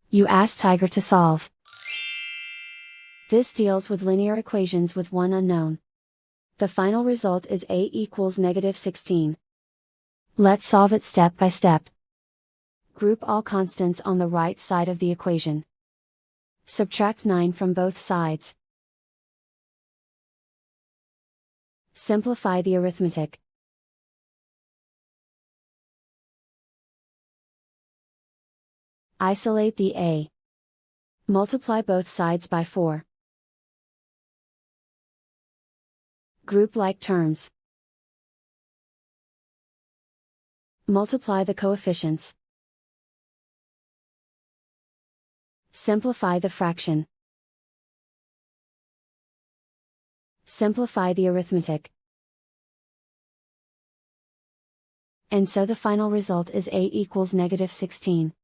You ask Tiger to solve. This deals with linear equations with one unknown. The final result is a equals -16. Let's solve it step by step. Group all constants on the right side of the equation. Subtract 9 from both sides. Simplify the arithmetic. Isolate the a. Multiply both sides by 4. Group like terms. Multiply the coefficients. Simplify the fraction. Simplify the arithmetic. And so the final result is a equals -16.